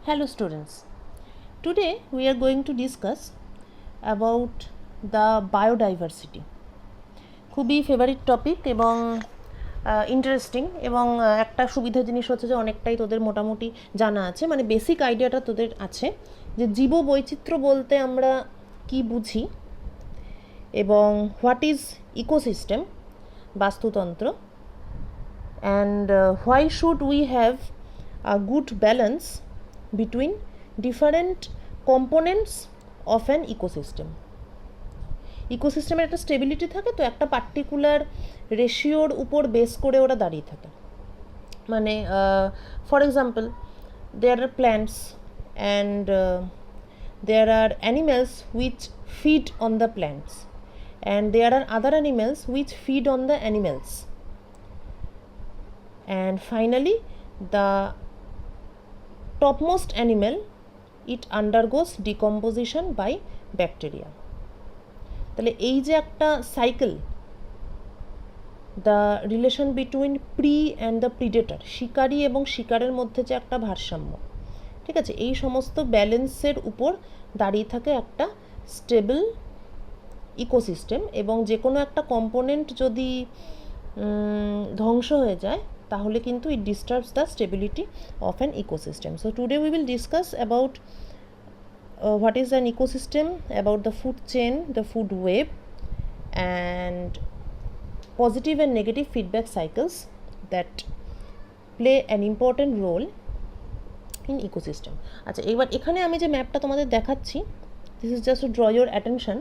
Hello students, today we are going to discuss about the biodiversity. খুবই favourite topic এবং interesting এবং একটা সুবিধা জিনিস হচ্ছে যে অনেকটাই তোদের মোটামুটি জানা আছে, মানে বেসিক আইডিয়াটা তোদের আছে যে জীববৈচিত্র্য বলতে আমরা কি বুঝি এবং হোয়াট ইজ ইকোসিস্টেম বাস্তুতন্ত্র and why should we have a good balance between different components of an ecosystem. ইকোসিস্টেমের একটা স্টেবিলিটি থাকে, তো একটা পার্টিকুলার রেশিওর উপর বেস করে ওরা দাঁড়িয়ে থাকে। মানে for example there are plants and there are animals which feed on the plants and there are other animals which feed on the animals. And finally, the topmost animal, it undergoes decomposition by bacteria. তাহলে এই যে একটা cycle, the relation between pre and the predator, শিকারী এবং শিকারের মধ্যে যে একটা ভারসাম্য, ঠিক আছে, এই সমস্ত ব্যালেন্সের উপর দাঁড়িয়ে থাকে একটা স্টেবল ইকোসিস্টেম। এবং যে কোনো একটা কম্পোনেন্ট যদি ধ্বংস হয়ে যায় তাহলে কিন্তু it disturbs the stability of an ecosystem. So today we will discuss about what is an ecosystem, about the food chain, the food web, and positive and negative feedback cycles that play an important role in ecosystem. আচ্ছা, এবার এখানে আমি যে ম্যাপটা তোমাদের দেখাচ্ছি, this is just to draw your attention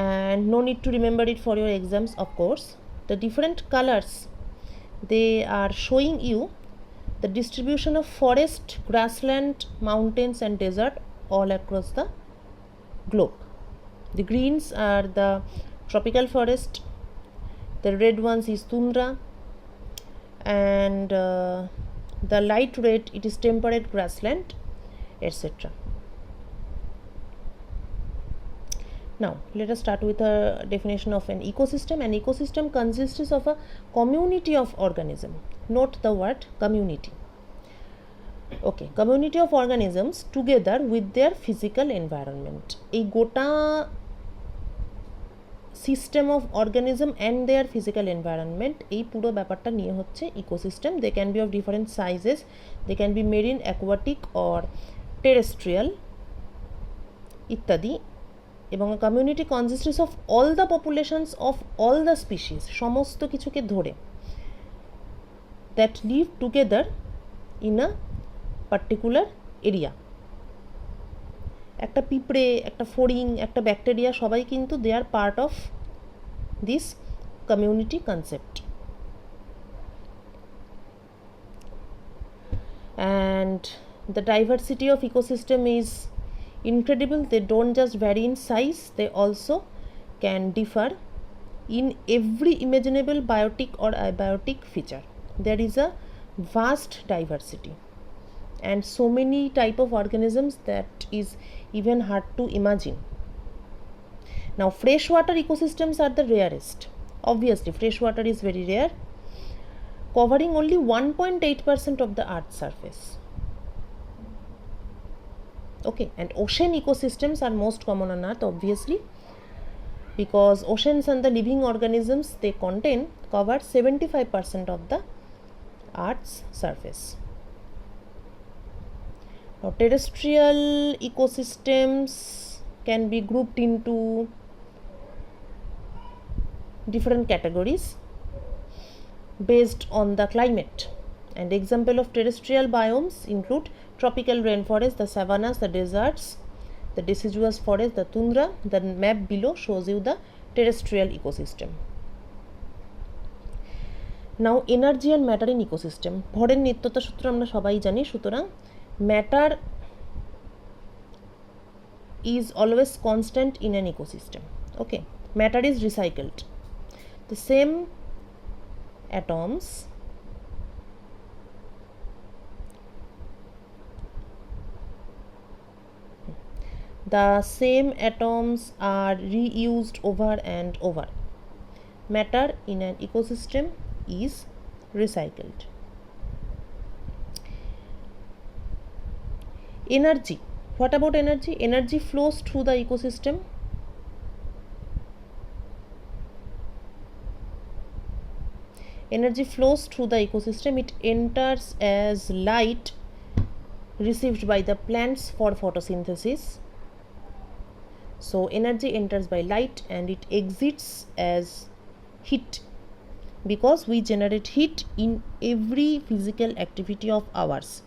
and no need to remember it for your exams, of course. The different colors, they are showing you the distribution of forest, grassland, mountains and desert all across the globe. The greens are the tropical forest, the red ones is tundra, and the light red it is temperate grassland, etc. Now let us start with a definition of an ecosystem. An ecosystem consists of a community of organisms. Note the word community. Okay, community of organisms together with their physical environment. এই গোটা system of organism and their physical environment, এই পুরো ব্যাপারটা নিয়ে হচ্ছে ecosystem. They can be of different sizes, they can be marine, aquatic or terrestrial ইত্যাদি। এবং community consists of all the populations of all the species, সমস্ত কিছুকে ধরে, that live together in a particular area. একটা পিঁপড়ে, একটা ফড়িং, একটা ব্যাকটেরিয়া, সবাই কিন্তু they are part of this community concept. And the diversity of ecosystem is incredible. They don't just vary in size, they also can differ in every imaginable biotic or abiotic feature. There is a vast diversity and so many type of organisms that is even hard to imagine. Now freshwater ecosystems are the rarest. Obviously freshwater is very rare, covering only 1.8% of the earth's surface. Okay, and ocean ecosystems are most common on earth, obviously, because oceans and the living organisms they contain cover 75% of the earth's surface. Now terrestrial ecosystems can be grouped into different categories based on the climate, and example of terrestrial biomes include tropical rainforest, the savannas, the deserts, the deciduous forest, the tundra. The map below shows you the terrestrial ecosystem. Now energy and matter in ecosystem. ভরের নিত্যতা সূত্র আমরা সবাই জানি, সুতরাং matter is always constant in an ecosystem. Okay, matter is recycled. The same atoms are reused over and over. Matter in an ecosystem is recycled. Energy. What about energy? Energy flows through the ecosystem. Energy flows through the ecosystem. It enters as light received by the plants for photosynthesis. So energy enters by light and it exits as heat, because we generate heat in every physical activity of ours.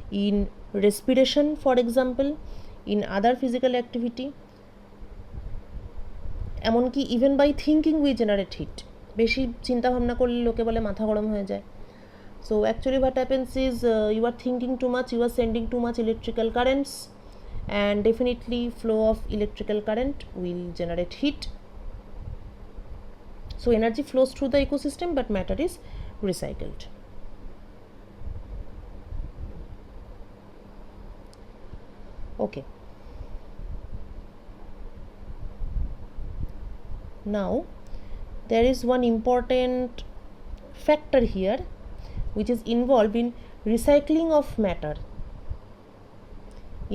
In respiration, for example, in other physical activity, এমনকি even by thinking we generate heat. বেশি চিন্তা ভাবনা করলে লোকে বলে মাথা গরম হয়ে যায়. So actually what happens is you are thinking too much, you are sending too much electrical currents, and definitely flow of electrical current will generate heat. So energy flows through the ecosystem, but matter is recycled. Okay. Now there is one important factor here which is involved in recycling of matter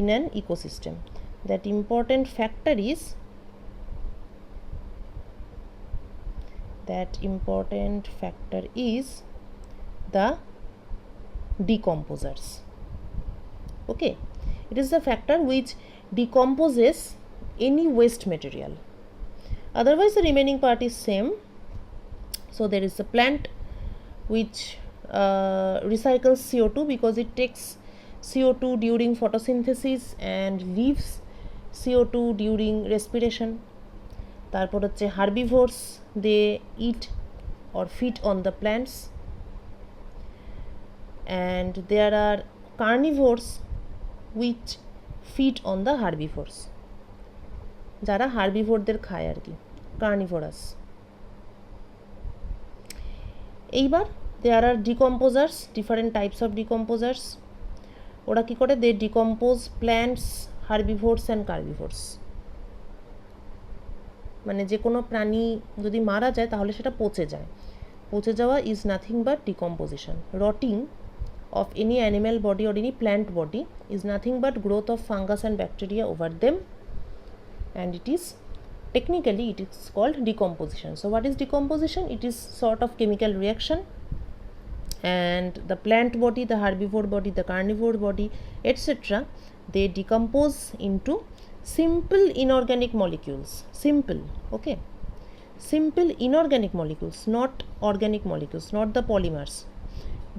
in an ecosystem. That important factor is the decomposers. Okay, it is the factor which decomposes any waste material. Otherwise the remaining part is same. So there is a plant which recycles CO2 because it takes CO2 during photosynthesis and leaves CO2 during respiration. তারপর হচ্ছে herbivores, they eat or feed on the plants, and there are carnivores which feed on the herbivores, যারা হার্বিভোরদের খায় আর কি, carnivorous. এইবার there are decomposers, different types of decomposers. ওরা কি করে? they decompose plants, herbivores and carnivores. মানে যে কোনো প্রাণী যদি মারা যায় তাহলে সেটা পচে যায়. পচে যাওয়া is nothing but decomposition. Rotting of any animal body or any plant body is nothing but growth of fungus and bacteria over them, and it is technically it is called decomposition. So what is decomposition? It is sort of chemical reaction, and the plant body, the herbivore body, the carnivore body, etc., they decompose into simple inorganic molecules. Simple, okay, simple inorganic molecules, not organic molecules, not the polymers.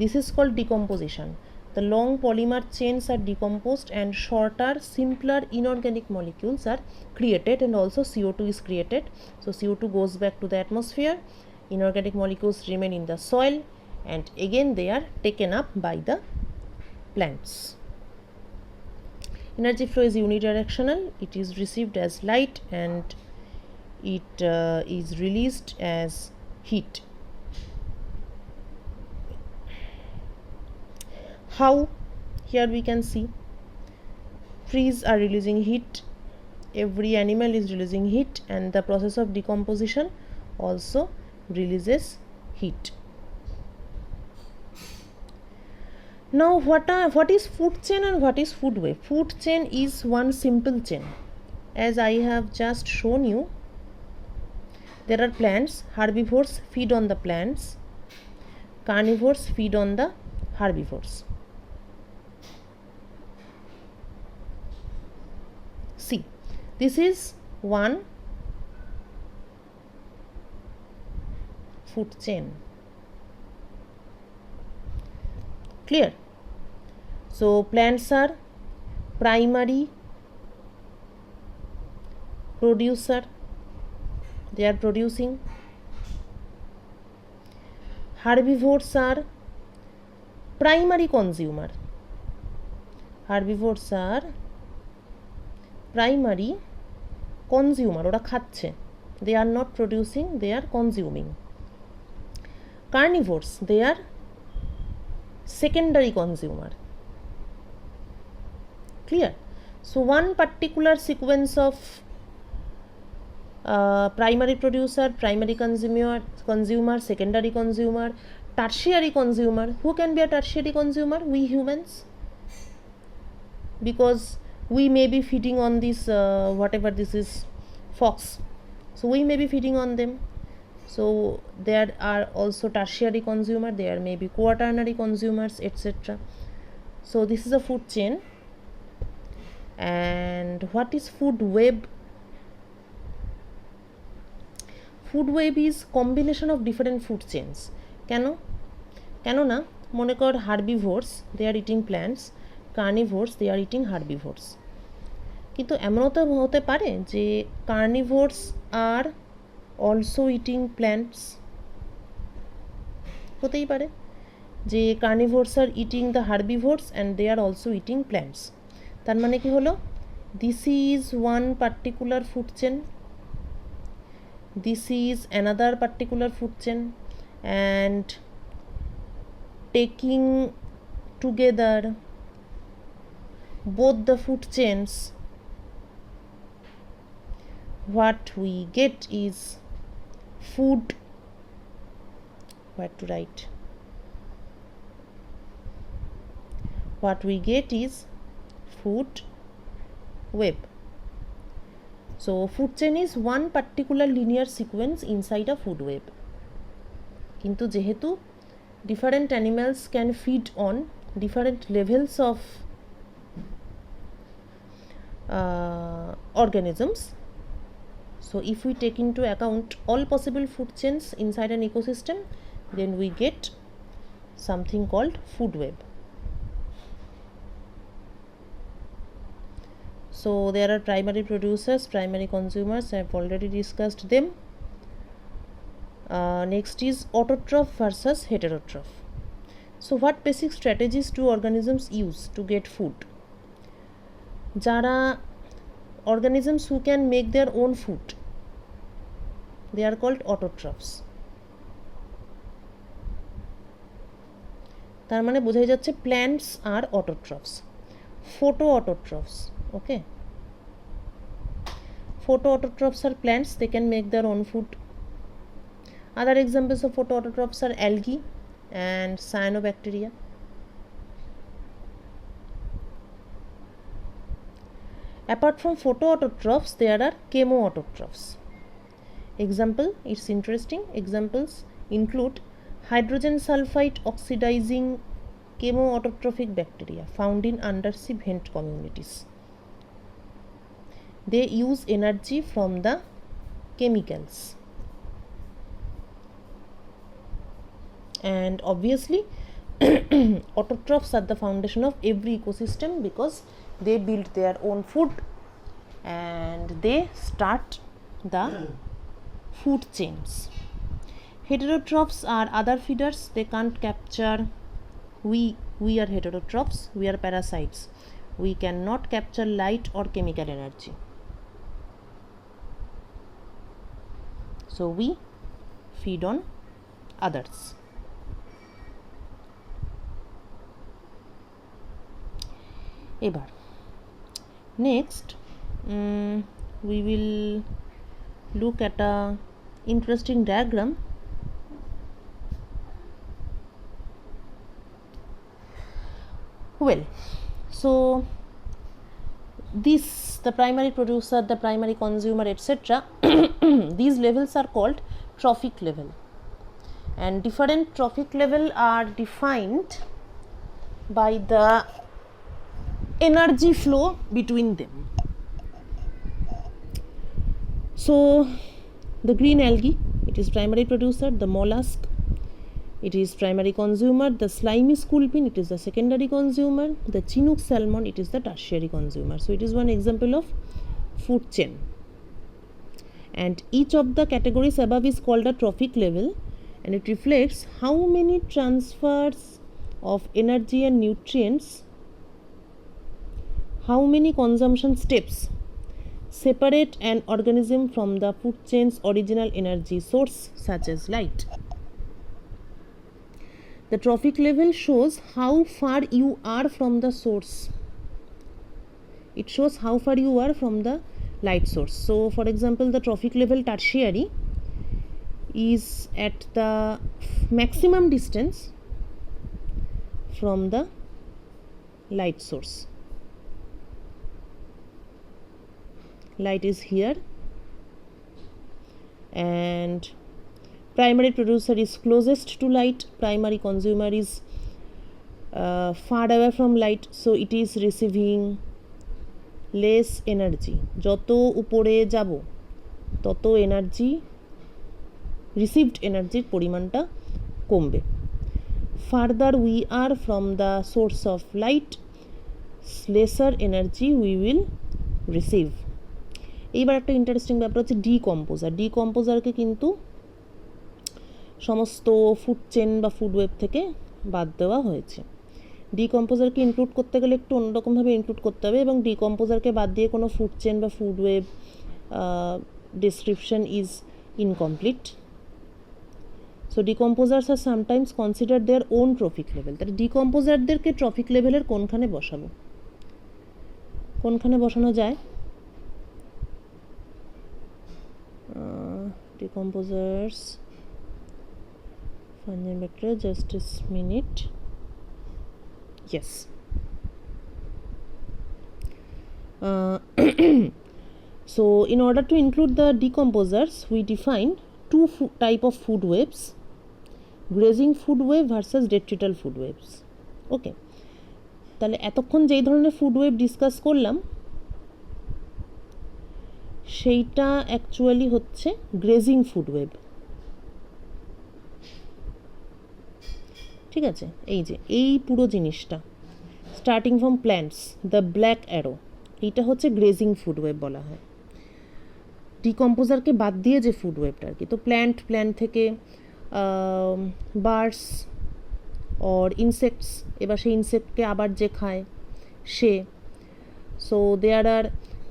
This is called decomposition. The long polymer chains are decomposed and shorter, simpler inorganic molecules are created, and also CO2 is created. So CO2 goes back to the atmosphere, inorganic molecules remain in the soil, and again they are taken up by the plants. Energy flow is unidirectional. It is received as light and it is released as heat. How? Here we can see trees are releasing heat, every animal is releasing heat, and the process of decomposition also releases heat. Now what is food chain and what is food web? Food chain is one simple chain. As I have just shown you, there are plants, herbivores feed on the plants, carnivores feed on the herbivores. See, this is one food chain. Clear? So plants are primary producer, they are producing. Herbivores are primary consumer. Herbivores are primary consumer, ওরা খাচ্ছে, they are not producing, they are consuming. Carnivores, they are secondary consumer. Clear? So one particular sequence of primary producer, primary consumer, secondary consumer, tertiary consumer. Who can be a tertiary consumer? We humans. because we may be feeding on this whatever this is, fox, so we may be feeding on them. So there are also tertiary consumer, there may be quaternary consumers, etc. So this is a food chain. And what is food web? Food web is combination of different food chains. কেন না মনে কর herbivores they are eating plants, carnivores they are eating herbivores. কিন্তু এমনও তো হতে পারে যে carnivores are also eating plants, হতেই পারে যে carnivores are eating the herbivores and they are also eating plants. তার মানে কি হলো, this is one particular food chain, this is another particular food chain, and taking together both the food chains, what we get is food, what to write, what we get is food web. So food chain is one particular linear sequence inside a food web. কিন্তু যেহেতু different animals can feed on different levels of organisms, so if we take into account all possible food chains inside an ecosystem, then we get something called food web. So there are primary producers, primary consumers, I have already discussed them. Next is autotroph versus heterotroph. So what basic strategies do organisms use to get food? Jara organisms who can make their own food, they are called autotrophs. তার মানে বোঝাই যাচ্ছে plants are autotrophs. Photoautotrophs, okay, photoautotrophs are plants, they can make their own food. Other examples of photoautotrophs are algae and cyanobacteria. Apart from photoautotrophs, there are chemoautotrophs. Example, it's interesting, examples include hydrogen sulfide oxidizing chemoautotrophic bacteria found in undersea vent communities. They use energy from the chemicals, and obviously autotrophs are the foundation of every ecosystem because they build their own food and they start the food chains. Heterotrophs are other feeders, they can't capture, we are heterotrophs, we are parasites, we cannot capture light or chemical energy, so we feed on others. এবার next we will look at a interesting diagram. Well, so this, the primary producer, the primary consumer, etc. These levels are called trophic level, and different trophic level are defined by the energy flow between them. So the green algae, it is primary producer, the mollusk, it is primary consumer, the slimy sculpin, it is the secondary consumer, the chinook salmon, it is the tertiary consumer. So it is one example of food chain, and each of the categories above is called a trophic level, and it reflects how many transfers of energy and nutrients, how many consumption steps separate an organism from the food chain's original energy source such as light. The trophic level shows how far you are from the source. It shows how far you are from the light source. So for example, the trophic level tertiary is at the maximum distance from the light source. light is here, and primary producer is closest to light, primary consumer is far away from light, so it is receiving less energy. যত উপরে যাব তত energy received এনার্জির পরিমাণটা কমবে। Further we are from the source of light, lesser energy we will receive. এইবার একটা interesting ব্যাপার হচ্ছে ডিকম্পোজার। ডিকম্পোজারকে কিন্তু সমস্ত ফুড চেন বা ফুড ওয়েব থেকে বাদ দেওয়া হয়েছে। ডিকম্পোজারকে ইনক্লুড করতে গেলে একটু অন্যরকমভাবে ইনক্লুড করতে হবে, এবং ডিকম্পোজারকে বাদ দিয়ে কোনো ফুড চেন বা food web description is incomplete. So decomposers are sometimes consider their own trophic level. তাহলে ডিকম্পোজারদেরকে ট্রফিক লেভেলের কোনখানে বসাবো, কোনখানে বসানো যায়? ডিকম্পোজার্স better, just a minute. Yes. So in order to include the decomposers, we define two type of food webs: grazing food web versus detrital food webs. Okay, তাহলে এতক্ষণ যেই ধরনের ফুড ওয়েব ডিসকাস করলাম সেইটা অ্যাকচুয়ালি হচ্ছে grazing food web. ঠিক আছে, এই যে এই পুরো জিনিসটা starting from plants, the black arrow, এইটা হচ্ছে গ্রেজিং ফুড ওয়েব বলা হয়। ডিকম্পোজারকে বাদ দিয়ে যে ফুড ওয়েবটা আর কি, তো প্ল্যান্ট থেকে বার্ডস অর ইনসেক্টস, এবার সেই ইনসেক্টকে আবার যে খায় সে। So there are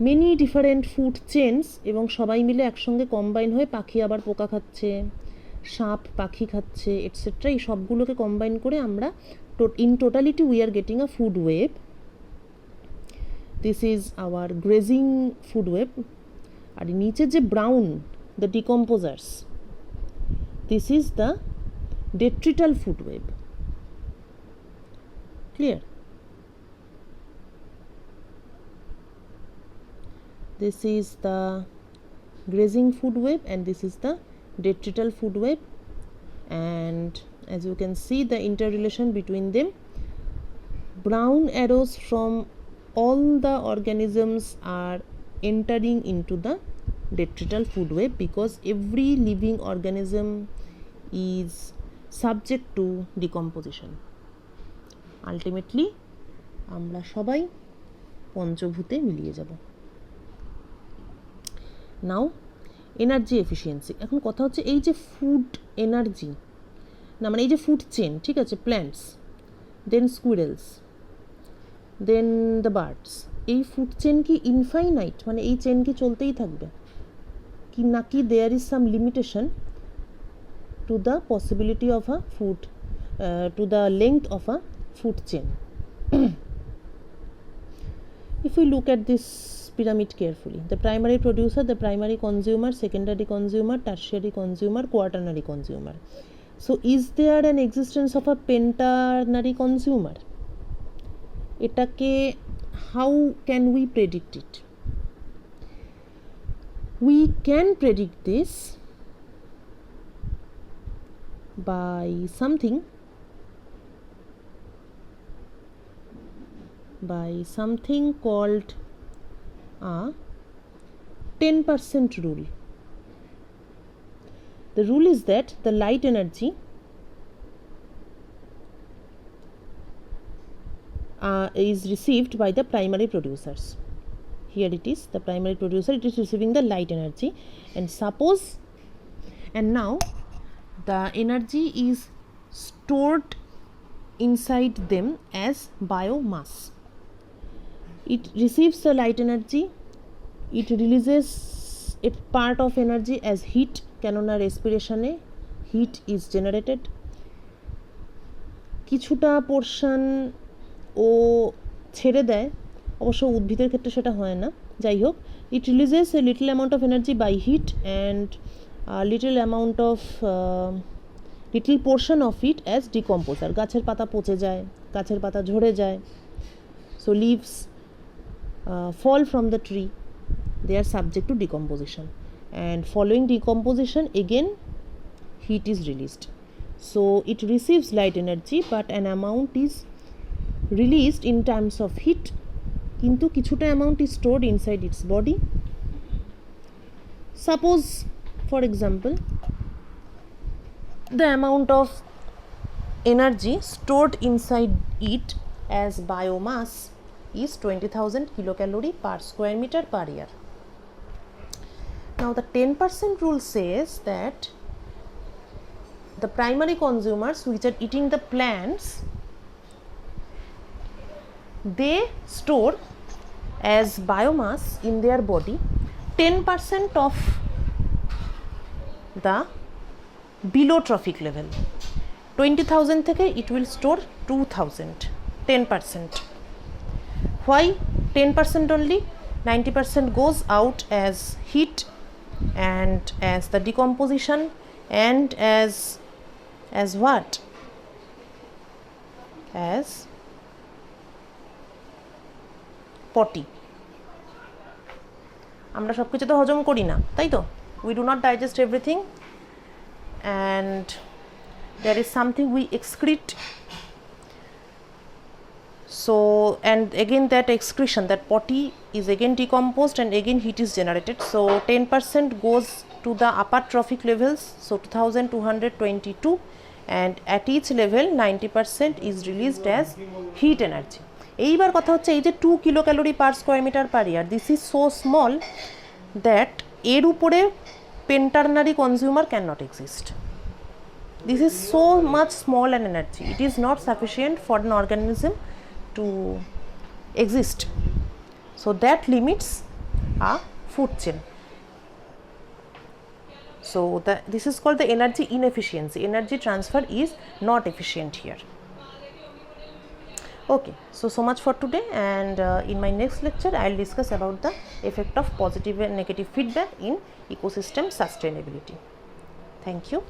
many different food chains, এবং সবাই মিলে একসঙ্গে কম্বাইন হয়ে পাখি আবার পোকা খাচ্ছে, সাপ পাখি খাচ্ছে, এটসেট্রা। এই সবগুলোকে কম্বাইন করে আমরা in totality we are getting a food web. This is our grazing food web. আর নিচে যে brown, the decomposers, this is the detrital food web. Clear? This is the grazing food web and this is the detrital food web, and as you can see the interrelation between them, brown arrows from all the organisms are entering into the detrital food web because every living organism is subject to decomposition. Ultimately আমরা সবাই পঞ্চভূতে মিলিয়ে যাব। নাও energy efficiency. এখন কথা হচ্ছে এই যে food energy, না মানে এই যে ফুড চেন, ঠিক আছে, plants, then squirrels, then the birds, এই ফুড চেন কি ইনফাইনাইট, মানে এই চেন কি চলতেই থাকবে কি নাকি there is some limitation to the possibility of a food, to the length of a food chain? If we look at this pyramid carefully, the primary producer, the primary consumer, secondary consumer, tertiary consumer, quaternary consumer. So is there an existence of a penternary consumer? Etake how can we predict it? We can predict this by something called a 10% rule. The rule is that the light energy is received by the primary producers. Here it is, the primary producer, it is receiving the light energy, and suppose, and now the energy is stored inside them as biomass. It receives the light energy, it releases a part of energy as heat, কেননা রেসপিরেশনে hit is generated. কিছুটা portion ও ছেড়ে দেয়, অবশ্য উদ্ভিদের ক্ষেত্রে সেটা হয় না, যাই হোক, it releases a little amount of energy by heat and little portion of it as decomposer. গাছের পাতা পচে যায়, গাছের পাতা ঝরে যায়, so leaves fall from the tree, they are subject to decomposition, and following decomposition again heat is released. So it receives light energy but an amount is released in terms of heat, কিন্তু কিছুটা amount is stored inside its body. Suppose for example the amount of energy stored inside it as biomass is 20,000 kilocalorie per square meter per year. Now the 10% rule says that the primary consumers which are eating the plants, they store as biomass in their body 10% of the below trophic level. 20,000 থেকে it will store 2,000, 10%. Why 10% only? 90% goes out as heat and as the decomposition and as what? As potty. আমরা সব কিছু তো হজম করি না, তাই তো? We do not digest everything, and there is something we excrete. So and again that excretion, that potty is again decomposed and again heat is generated. So 10% goes to the upper trophic levels, so 2222, and at each level 90% is released as heat energy. এইবার কথা হচ্ছে এই যে 2 kilocalorie per square metre per year, this is so small that এর উপরে pentanary consumer can not exist. This is so much small an energy, it is not sufficient for an organism to exist. So that limits a food chain. So this is called the energy inefficiency. Energy transfer is not efficient here. Okay, so much for today, and in my next lecture I will discuss about the effect of positive and negative feedback in ecosystem sustainability. Thank you.